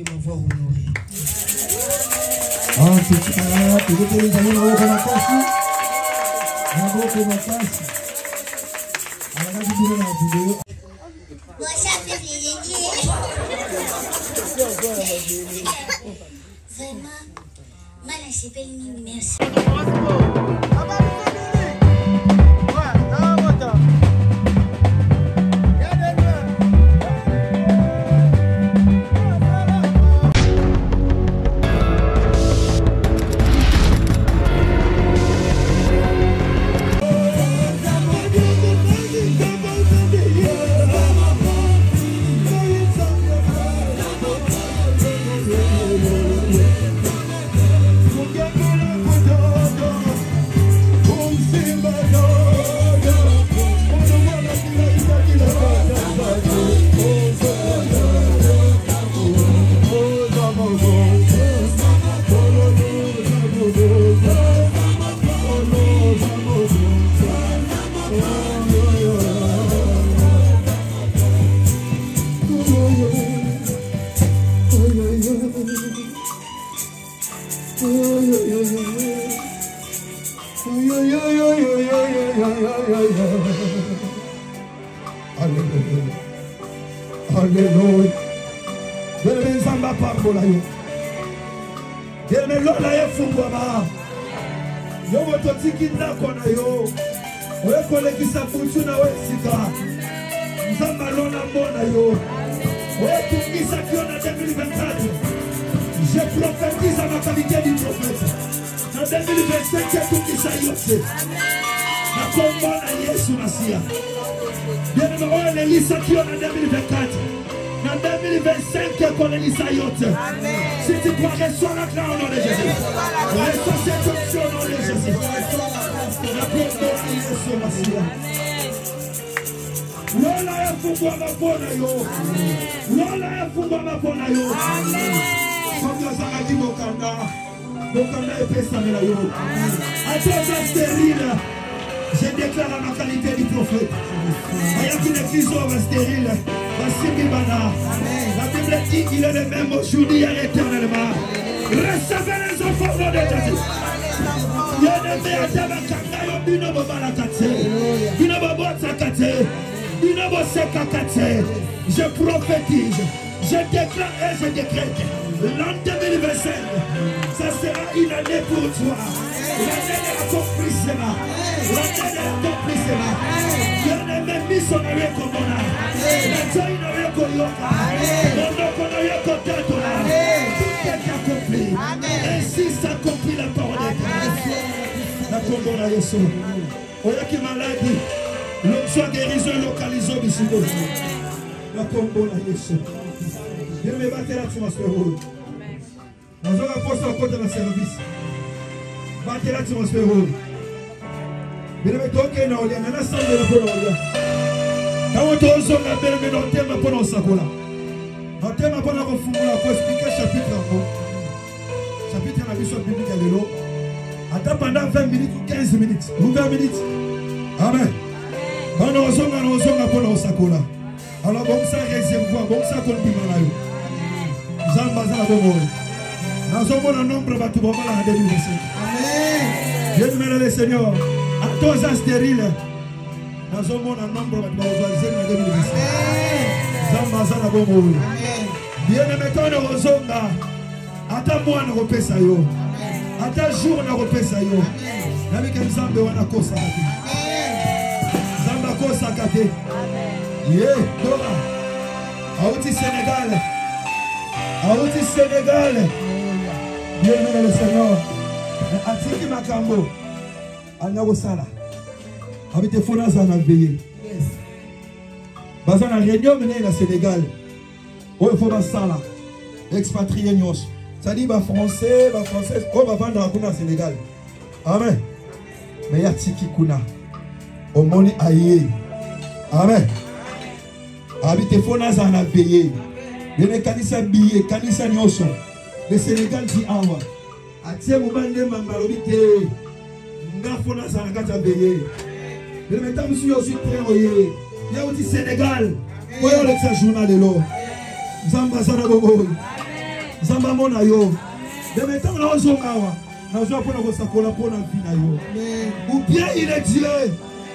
que ma voix honorée. En tout cas, peut-être les amis, on va faire la casse. On va faire la casse. On va faire la vidéo. Vraiment, mal à s'épelle, merci. Alléluia. Bien-aimé Zamba Parbola yo. Bien-aimé Lola ye fungwama. Yo wototiki ndakona yo. Oye kolekisa butu na we sika. Zamba Lola mbona yo. Oye tungisa kiona 2024. Je prophétise à ma qualité du prophète. En 2025, je tungisa yote. Na komba na Yesu Masia. Bien-aimé oye lisa kiona 2024. En 2025, qu'on est l'Isaïote. Si tu crois, reçois la gloire au nom de Jésus. Reçois cette option au nom de Jésus. La gloire de Jésus, Masia. Lola ya fungwa mapona yo. Lola ya fungwa mapona yo. Comme nous avons dit Bokanda. Bokanda est pessamé là yo. À toi, stérile. Je déclare ma qualité du prophète. Il y a une église stérile. La Bible dit qu'il est le même aujourd'hui et éternellement. Recevez les enfants de Jésus. Il y a des mères qui je prophétise, je déclare et je décrète. L'an 2025, ça sera une année pour toi. L'année de l'accomplissement. L'année de l'accomplissement. Il y a des mêmes mis son année comme on a. La joie une année comme on a. Mon année comme on a. Tout est accompli. Ainsi s'accomplit la parole de Dieu. La combo na Yesu. Oya qui maladie. L'homme soit guérison localisé au Bissimo. La combo na Yesu. Dieu me battre là sur ma spérole. Nous allons poster à côté de la service. Battre là sur ma spérole. Bien me toquer na olia na sambe na pona olia. Quand on tozo na belle me no tema pona sakola. No tema pona ko fumula ko expliquer chapitre en chapitre na biso biblique lelo. Attends pendant 20 minutes ou 15 minutes. Ou 20 minutes. Amen. Quand on zonga pona sakola. Alors bon ça réservoir, bon ça qu'on dit là. Zamba za bobo. Nous sommes un nombre de tout en 2025. Amen. Dieu merci le Seigneur. À tous les stériles. Nous sommes un nombre de tout en 2025. Zamba za bobo. Amen. Bien aimé quand zonga. Attends moi na repesa yo. Attends jour na repesa yo. Na bika nzambe wana kosa kati. Zamba kosa kati. Yeah, Dora. Aouti Sénégal. Aouti Sénégal. Dieu merci le Seigneur. Atiki Makambo. Anago Sala. Habite Fonaza na veillé. Yes. Bazana réunion menée na Sénégal. Oh, il faut ba Sala. Expatrié nyos. Ça dit ba français, ba française. Oh, ba vendre kuna Sénégal. Amen. Mais yatiki kuna. Omoni aye. Amen. Habite Fonaza na veillé. Le kanisa billet, kanisa nyoso. Le Sénégal dit awa. Atie mubande mambalobite. Nga Fonaza na kata veillé. Le métal monsieur aussi très oye. Il y a aussi Sénégal. Voyons le journal de l'eau. Zamba sana bobo. Zamba mona yo. De maintenant on a zongawa. Nous avons pour nous sacoler pour la vie. Ou bien il est Dieu,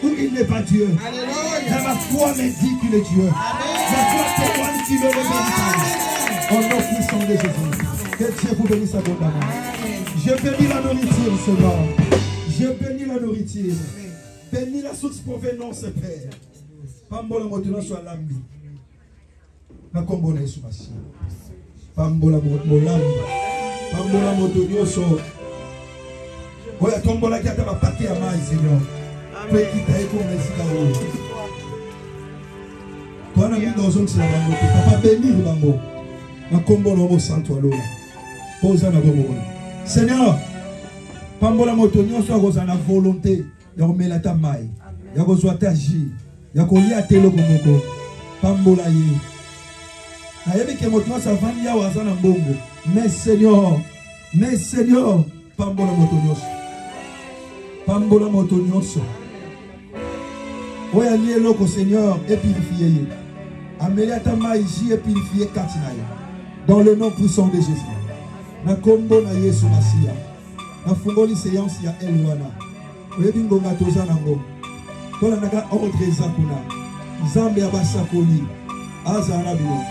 ou il n'est pas Dieu. Mais ma foi me dit qu'il est Dieu. Ma foi témoigne qu'il est le véritable. Au nom puissant de Jésus. Que Dieu vous bénisse abondamment. Je bénis la nourriture, Seigneur. Je bénis la nourriture. Bénis la source provenance, Père. Pambola motono soit lambi. Na kombo na Yesu Masi. Pambola molambi. Pambola motono soit. Oya tombola qui a ta paquet à maïs, Seigneur. Petit taille comme les cigares. Toi, on a mis dans un seul bango. Papa béni le bango. Na kombo na mo santo alola. Posa na bango. Seigneur, pambola motonio soit rosa na volonté. Ya komela ta maïs. Ya kozwa ta ji. Ya kolia telo komoko. Pambola ye. Na yebi ke motonio sa vani ya waza na mbongo. Mais Seigneur, pambola motonio. Pambola motonioso. Oya lié loko Seigneur et purifié. Amélia ta maïji et purifié Katinaï. Dans le nom puissant de Jésus. Na kombo na Yesu Masia. Na fungoli séance ya Elwana. Oyebingo ngatoza nango. Tola naga ordre zakuna. Zambe abasakoli. Azana bilo.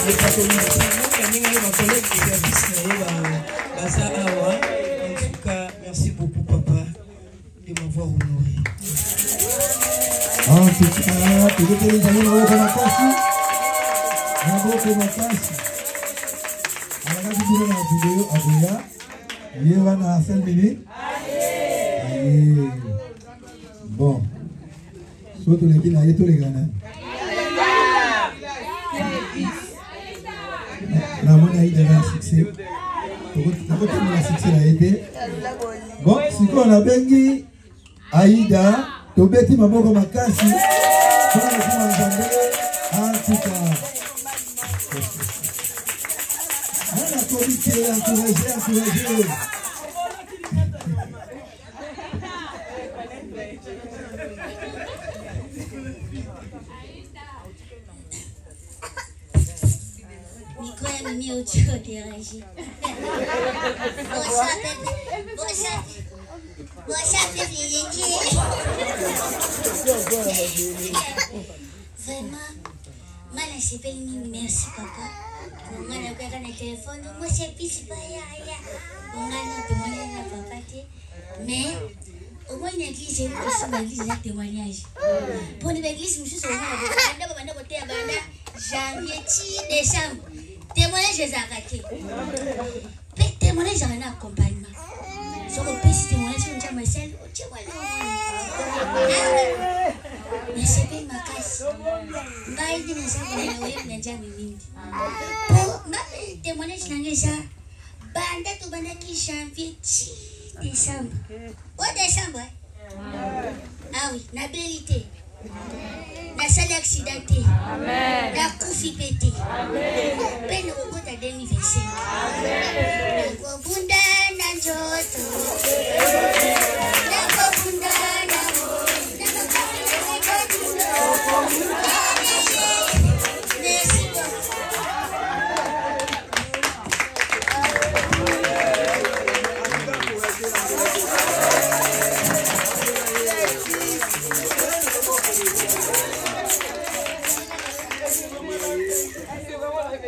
En tout cas, merci beaucoup, papa, de m'avoir honoré. En tout cas, tu veux que les amis n'aient pas casse. On va casse. On va dire dans la vidéo, Abuya, il y a 5 minutes. Bon. Surtout les qui n'aillent tous les gars. La monnaie a eu un succès. La succès a été. Bon, si on a bengi Aïda, Tobeti Maboko Makasi, on a en tout cas. On a encouragé. Mimi utioderagi. Vraiment, moi là c'est pas une merci papa. On a pas de téléphone, moi c'est plus pas ya. On a témoigné à papa mais au moins une église est aussi une église de témoignage. Pour une église, je suis sur janvier, décembre. Témoignage, j'ai arrêté. Témoignage, j'ai un accompagnement. Si on peut se témoigner sur un Marcel, tu vois mais c'est bien ma casse. Maï dit que ça va être un pour ma témoignage, je ça. Banda tout banda qui janvier, décembre. Oh, décembre. Ah oui, la bellité. La salle accidentée. La couffie pétée. Peine au bout de 2025. La gobunda nanjoto. La gobunda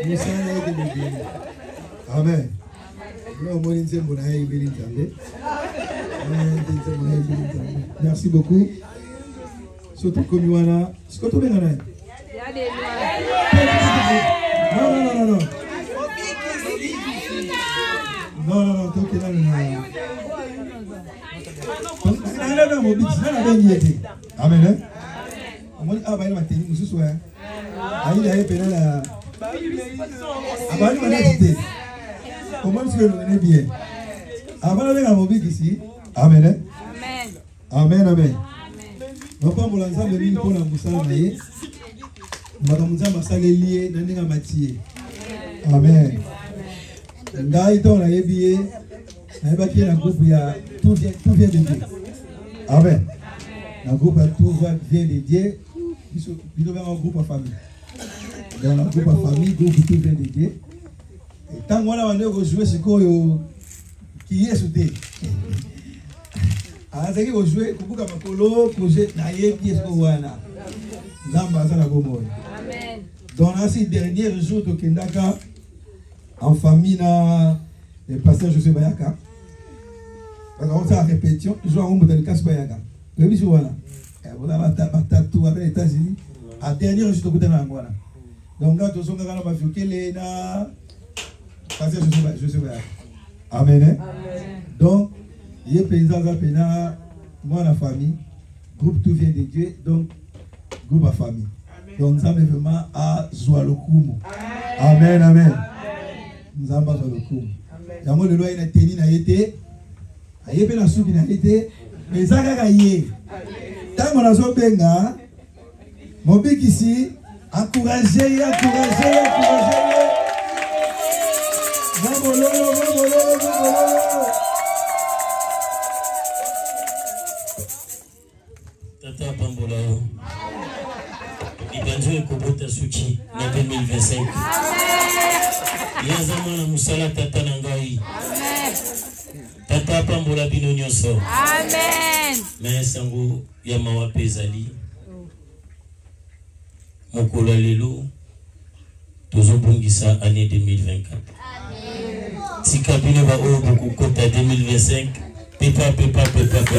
merci beaucoup. Amen. Merci beaucoup. Surtout comme Yoana. Ce que tu veux dire. Non. Non, tu es là. Amen. Comment est-ce que vous venez bien? Avant de venir à Mobik ici, Amen. Amen. Nous avons l'ensemble de pour la Moussa Naye. Nous avons Moussa lié dans les matières. Amen. D'ailleurs, on a ébié, on a évacué la groupe, il y a tout vient de Dieu. Amen. La groupe a tout vient de Dieu. Il doit y avoir un groupe en famille. Dans la groupe en famille, groupe tout vient de Dieu. Et tant qu'on a joué ce qui est sauté. Alors, c'est que vous jouez, vous pouvez vous jouer, donc, ces derniers jours de Kendaka, en famille, le pasteur José Bayaka, parce qu'on a répétition, je joue un homme de l'Ekas Bayaka. Vous avez vu, voilà. Vous avez tout avec les États-Unis, à dernier jour de Kendaka. Donc, là, tout le monde va faire que les pasteur José Bayaka. Amen. Donc, il y a paysan à moi la famille, groupe tout vient de Dieu, donc groupe à famille. Donc nous sommes vraiment à Zoualokoum. Amen. Nous sommes à Zoualokoum. Nous avons le loi il a tenu n'a été, il y a la soupe n'a été, mais ça a gagné. Tant qu'on a son benga, mon bic ici, encouragez. Tata Pambola, Ibanjo et Kobota Suchi, en 2025. Yazama na Musala Tata Nangai. Tata Pambola Binonyoso. Amen. Mais Sango Yamawa Pezali. Mokola Lelo. tozobongisa année 2024. Si kabine va beaucoup côté 2025, pepa.